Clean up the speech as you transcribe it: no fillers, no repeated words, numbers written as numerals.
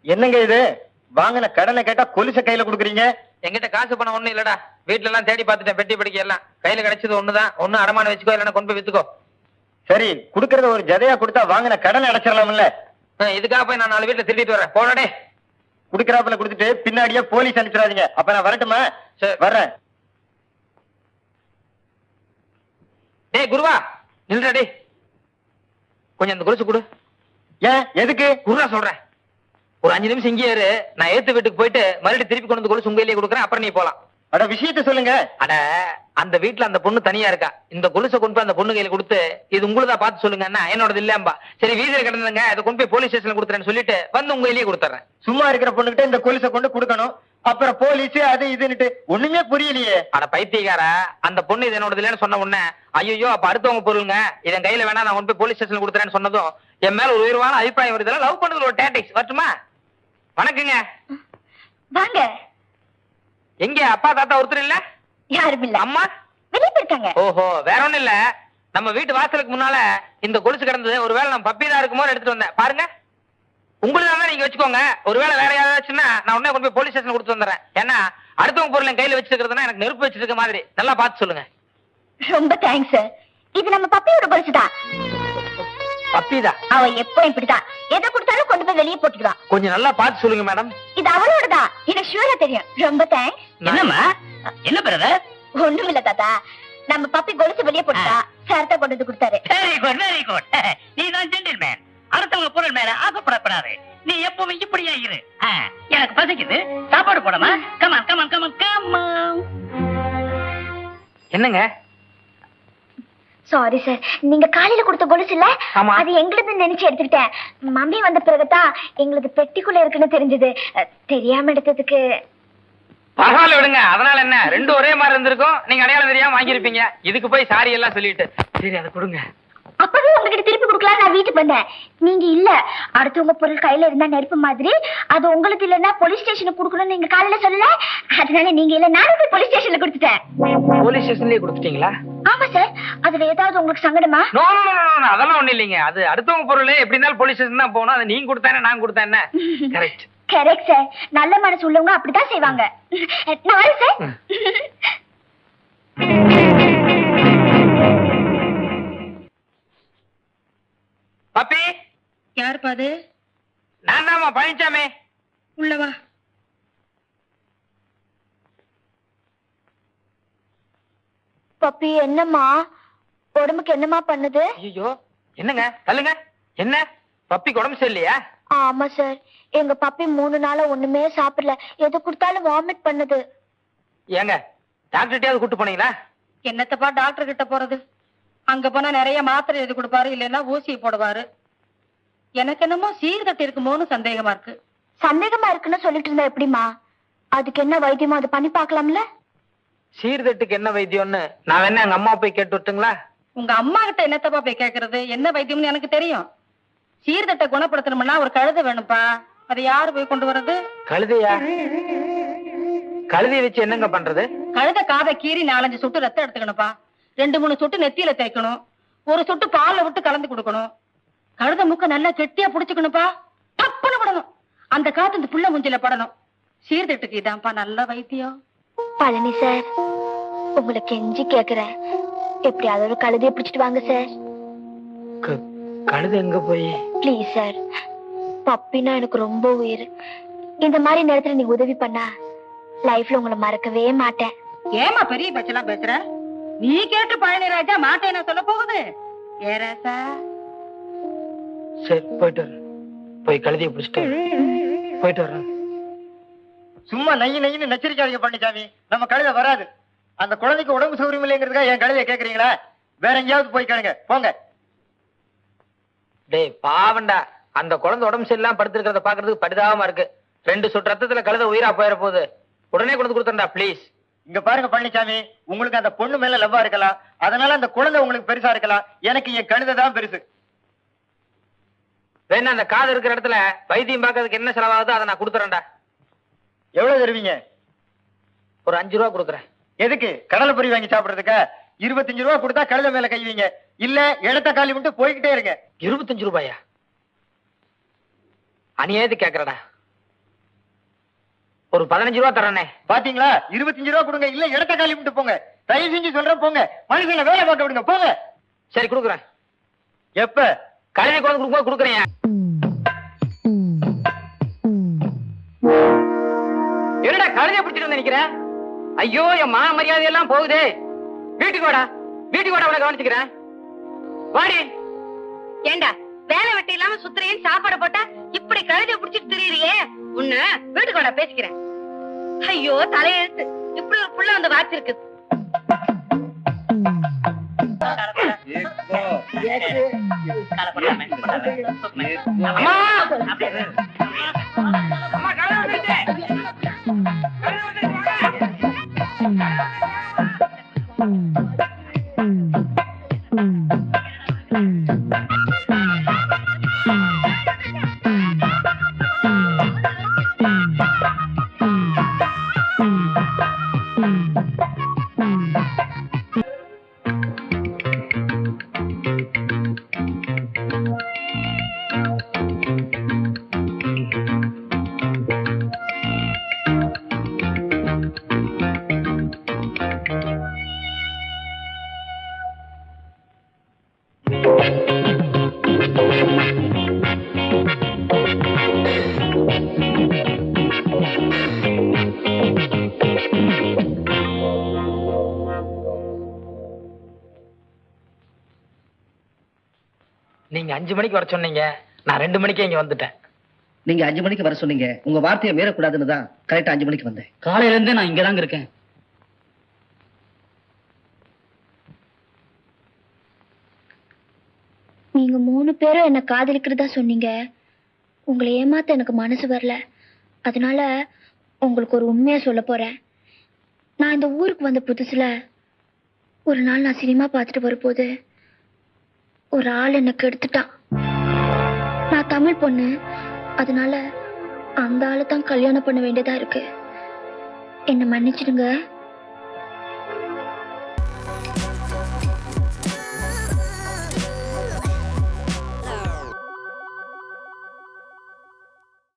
என்னங்க இது? வாங்கின கடனை கேட்டா கொலுச கையில குடுக்குறீங்க. என்கிட்ட காசு பணம் ஒண்ணும் இல்லடா. வீட்டுல எல்லாம் தேடி பார்த்துட்டேன், பெட்டி படிக்க எல்லாம். கையில கிடைச்சது ஒண்ணுதான். ஒண்ணு அடமான வச்சுக்கோ, இல்லைன்னா கொண்டு போய் வித்துக்கோ. சரி, குடுக்கறத ஒரு ஜதையா கொடுத்தா வாங்கின கடனை அடைச்சிடலாம்ல. இதுக்காக போய் நான் 4 வீட்டுல திருடிட்டு வரேன். போனடே. குடுக்கறாப்புல குடுத்துட்டு பின்னாடியே போலீஸ் அனுப்பிச்சிடாதீங்க. அப்ப நான் வரட்டுமா? வர்றேன். டேய் குருவா, நில்றா டேய். கொஞ்சம் அந்த கொலுசு கொடு. ஏன், எதுக்கு? குருவா சொல்றேன். ஒரு 5 நிமிஷம் இங்கே இரு. நான் ஏத்து வீட்டுக்கு போயிட்டு மறுபடியும் திருப்பி கொண்டு வந்து கொலுசு உங்க கையிலேயே கொடுக்குறேன். அப்புறம் நீ போலாம். அட, விஷயத்த சொல்லுங்க. அட, அந்த வீட்டுல அந்த பொண்ணு தனியா இருக்கா. இந்த கொலுசை கொண்டு போய் அந்த பொண்ணு கையில கொடுத்து, இது உங்களுதான் பார்த்து சொல்லுங்க, என்னோடது இல்லம்பா. சரி, வீதியில கிடந்துங்க, அதை கொண்டு போய் போலீஸ் ஸ்டேஷன்ல கொடுத்துறேன்னு சொல்லிட்டு வந்து உங்க கையிலேயே கொடுத்துறேன். சும்மா இருக்கிற பொண்ணுகிட்ட இந்த கொலுசை கொண்டு கொடுக்கணும், அப்புறம் போலீஸ் அது இதுன்னுட்டு ஒண்ணுமே புரியலையே. அட பைத்தியக்கார, அந்த பொண்ணு இது என்னோடது இல்லைன்னு சொன்ன உடனே, ஐயோ அப்ப அடுத்தவங்க பொருளுங்க, இதன் கையில வேணா நான் கொண்டு போய் போலீஸ் ஸ்டேஷன்ல கொடுத்துறேன்னு சொன்னதும் என் மேல ஒரு உயர்வான அபிப்பிராயம் வருது. லவ் பண்ணது ஒரு டாக்டிக்ஸ். வரட்டுமா? வணக்கங்க. வாங்க. எங்க அப்பா தாத்தா ஒருத்தர் இல்ல? யாரும் இல்ல. அம்மா வெளியே போயிருக்காங்க. ஓஹோ, வேற ஒண்ணும் இல்ல. நம்ம வீட்டு வாசலுக்கு முன்னால இந்த கொலுசு கிடந்தது. ஒருவேளை நம்ம பப்பி தான் இருக்குமோ எடுத்துட்டு வந்தேன். பாருங்க, உங்களுக்கு தான் நீங்க வச்சுக்கோங்க. ஒருவேளை வேற யாராச்சுன்னா நான் உடனே கொண்டு போய் போலீஸ் ஸ்டேஷன் கொடுத்து வந்துடுறேன். ஏன்னா அடுத்தவங்க பொருள் என் கையில வச்சிருக்கிறதுனா எனக்கு நெருப்பு வச்சிட்டு இருக்க மாதிரி. நல்லா பார்த்து சொல்லுங்க. ரொம்ப தேங்க்ஸ் சார். இது நம்ம பப்பியோட கொலுசுதான். பப்பிதான்? அவ எப்பவும் இப்படிதான். எதை கொடுத்தாலும் கொண்டு போய் வெளியே போட்டுக்குவான். கொஞ்சம் நல்லா பார்த்து சொல்லுங்க மேடம். இது அவளோடதான், எனக்கு ஷூரா தெரியும். ரொம்ப தேங்க்ஸ். என்னம்மா, என்ன பிரதர்? ஒண்ணும் இல்ல தாத்தா, நம்ம பப்பி கொலுசு வெளியே போட்டா சார் தான் கொண்டு வந்து கொடுத்தாரு. Very good, very good. நீ தான் ஜென்டில்மேன். அடுத்தவங்க பொருள் மேல ஆசைப்படப்படாது. நீ எப்பவுமே இப்படியா இரு. எனக்கு பசிக்குது, சாப்பாடு போடமா? Come on come on come on come on. என்னங்க? சாரி சார், நீங்க காலையில கொடுத்த கொலுசு இல்ல, அது எங்களுது நினைச்சு எடுத்துக்கிட்டேன். மம்மி வந்த பிறகுதான் எங்களுக்கு பெட்டிக்குள்ள இருக்குன்னு தெரிஞ்சது. தெரியாம எடுத்ததுக்கு பரவாயில்ல விடுங்க. அதனால என்ன, ரெண்டும் ஒரே மாதிரி இருந்திருக்கும். நீங்க அடையாளம் தெரியாம வாங்கிருப்பீங்க. இதுக்கு போய் சாரி எல்லாம் சொல்லிட்டு. சரி, அதை கொடுங்க. அப்பவே உங்ககிட்ட திருப்பி கொடுக்கலாம் நான் வீட்டுக்கு வந்தேன். நீங்க இல்ல. அடுத்தவங்க பொருள் கையில இருந்தா நெருப்பு மாதிரி, அது உங்களுக்கு இல்லன்னா போலீஸ் ஸ்டேஷனுக்கு கொடுக்கணும்னு நீங்க காலையில சொல்லல. அதனால நீங்க இல்ல, நானும் போய் போலீஸ் ஸ்டேஷன்ல கொடுத்துட்டேன். போலீஸ் ஸ்டேஷன்லயே கொடுத்துட்டீங்களா? ஆமா சார். அதுல ஏதாவது உங்களுக்கு சங்கடமா? நோ நோ நோ, அதெல்லாம் ஒண்ணு இல்லைங்க. அது அடுத்தவங்க பொருள் எப்படி இருந்தாலும் போலீஸ் ஸ்டேஷன் தான் போகணும். அது நீங்க கொடுத்தானே நான் கொடுத்தேன். Correct correct sir. நல்ல மனசு உள்ளவங்க அப்படிதான் செய்வாங்க. நாளை சார். பப்பி, யார் பாது? நான் தான்மா, பழனிச்சாமி. உள்ளவா. பப்பி, என்னம்மா உடம்புக்கு என்னமா பண்ணுது? ஐயோ, என்னங்க தள்ளுங்க. என்ன, பப்பிக்கு உடம்பு சரியில்லையா? ஆமா சார், எங்க பப்பி 3 நாளா ஒண்ணுமே சாப்பிடல. எது கொடுத்தாலும் வாமிட் பண்ணுது. ஏங்க, டாக்டர்கிட்டயாவது கூட்டு போனீங்களா? என்னத்தப்பா டாக்டர் கிட்ட போறது? அங்க போனா நிறைய மாத்திரை எழுதி கொடுப்பாரு, இல்லைன்னா ஊசியை போடுவாரு. எனக்கு என்னமோ சீர்தட்டு இருக்குமோன்னு சந்தேகமா இருக்கு. சந்தேகமா இருக்குன்னு சொல்லிட்டு இருந்தா எப்படிமா? அதுக்கு என்ன வைத்தியமோ அதை பண்ணி பாக்கலாம்ல. சீர்தட்டுக்கு என்ன வைத்தியம்னு நான் வேணா எங்க அம்மா போய் கேட்டு விட்டுங்களா? உங்க அம்மா கிட்ட என்னத்தப்பா போய் கேக்குறது? என்ன வைத்தியம்னு எனக்கு தெரியும். சீர்தட்டை குணப்படுத்தணும்னா ஒரு கழுதை வேணும்பா. அதை யாரு போய் கொண்டு வர்றது? கழுதையா? கழுதையை வச்சு என்னங்க பண்றது? கழுதை காதை கீறி 4-5 சொட்டு ரத்தம் எடுத்துக்கணும்ப்பா. 2-3 சொட்டு நெத்தியில தேய்க்கணும். 1 சொட்டு பால்ல விட்டு கலந்து கொடுக்கணும். கழுதை மூக்க நல்லா கெட்டியா புடிச்சுக்கணும்ப்பா. தப்புன்னு விடணும். அந்த காத்து இந்த புள்ள முஞ்சில படணும். சீர்திட்டுக்கு இதான்ப்பா நல்ல வைத்தியம். பழனி சார், உங்களை கெஞ்சி கேக்குறேன், எப்படியாவது ஒரு கழுதையை பிடிச்சிட்டு வாங்க சார். கழுதை எங்க போய்? ப்ளீஸ் சார், பப்பினா எனக்கு ரொம்ப உயிர். இந்த மாதிரி நேரத்துல நீங்க உதவி பண்ணா லைஃப்ல உங்களை மறக்கவே மாட்டேன். ஏமா பெரிய பேச்செல்லாம் பேசுற? நீ கேட்டு பழனி ராஜா மாட்டேன் சொல்ல போகுது. ஏராசா, சரி போயிட்டு வரேன். போய் கழுதையை பிடிச்சிட்டு போயிட்டு வரேன். சும்மா நைய நையின்னு நச்சரிக்காதீங்க பழனிசாமி. நம்ம கழுதை வராது. அந்த குழந்தைக்கு உடம்பு சௌரியம் இல்லைங்கிறதுக்காக என் கழுதையை கேக்குறீங்களா? வேற எங்கேயாவது போய் கேளுங்க, போங்க. டேய் பாவண்டா, அந்த குழந்தை உடம்பு சரியில்லாம படுத்திருக்கிறத பாக்குறதுக்கு பரிதாபமா இருக்கு. 2 சொட்டு ரத்தத்துல கழுதை உயிரா போயிட போகுது. உடனே கொண்டு கொடுத்துறா ப்ளீஸ். இங்க பாருங்க பழனிசாமி, உங்களுக்கு அந்த பொண்ணு மேல லவ்வா இருக்கலாம், அதனால அந்த குழந்தை உங்களுக்கு பெருசா இருக்கலாம். எனக்கு என் கழுதை தான் பெருசு. வேணா அந்த காது இருக்கிற இடத்துல வைத்தியம் பார்க்கறதுக்கு என்ன செலவாகுதோ அதை நான் கொடுத்துறேன்டா. எவ்வளவு தருவீங்க? ஒரு 5 ரூபா கொடுக்குறேன். எதுக்கு? கடலை பொரி வாங்கி சாப்பிடுறதுக்கா? 25 ரூபா கொடுத்தா கழுதை மேல கைவீங்க, இல்ல இடத்த காலி விட்டு போய்கிட்டே இருங்க. 25 ரூபாயா? அநியாயத்து கேக்குறடா. ஒரு 15 ரூபா தரேனே. பாத்தீங்களா? 25 ரூபா கொடுங்க, இல்ல இடத்த காலி விட்டு போங்க. தயவு செஞ்சு சொல்றேன், போங்க. மனுஷனை வேலை பார்க்க விடுங்க, போங்க. சரி கொடுக்குறேன். எப்ப? கழுதை கொண்டு கொடுக்கும்போது கொடுக்குறேன். என்னடா கழுதைய பிடிச்சிட்டு வந்து நிக்கிறேன்? ஐயோ என் மான மரியாதை எல்லாம் போகுதே. வீட்டுக்கு வாடா, வீட்டுக்கு வாடா, உன கவனிச்சுக்கிறேன். வாடி. ஏண்டா வேலை வெட்டி இல்லாம சுத்துறேன், சாப்பாடு போட்டா இப்படி கழுதைய புடிச்சிட்டு திரியிறியே, உன்ன வீட்டுக்கு வாடா பேசிக்கிறேன். ஐயோ தலையெழுத்து, இப்படி ஒரு புள்ள வந்து வாச்சிருக்கு. அம்மா அம்மா கழுதை வந்துருச்சு. கழுதை வந்துருச்சு, நீங்க 5 மணிக்கு வர சொன்னீங்க, நான் 2 மணிக்கே இங்க வந்துட்டேன். நீங்க 5 மணிக்கு வர சொன்னீங்க, உங்க வார்த்தையை மீறக்கூடாதுன்னு தான் கரெக்டா 5 மணிக்கு வந்தேன். காலையில இருந்தே நான் இங்கதாங்க இருக்கேன். நீங்க 3 பேரும் என்ன காதலிக்கிறதா சொன்னீங்க. உங்களை ஏமாத்த எனக்கு மனசு வரல. அதனால உங்களுக்கு ஒரு உண்மையா சொல்ல போறேன். நான் இந்த ஊருக்கு வந்த புதுசுல ஒரு நாள் நான் சினிமா பார்த்துட்டு வரும்போது ஒரு ஆள் என்ன கெடுத்துட்டான். நான் தமிழ் பொண்ணு, அதனால அந்த ஆளை தான் கல்யாணம் பண்ண வேண்டியதா இருக்கு. என்ன மன்னிச்சிடுங்க.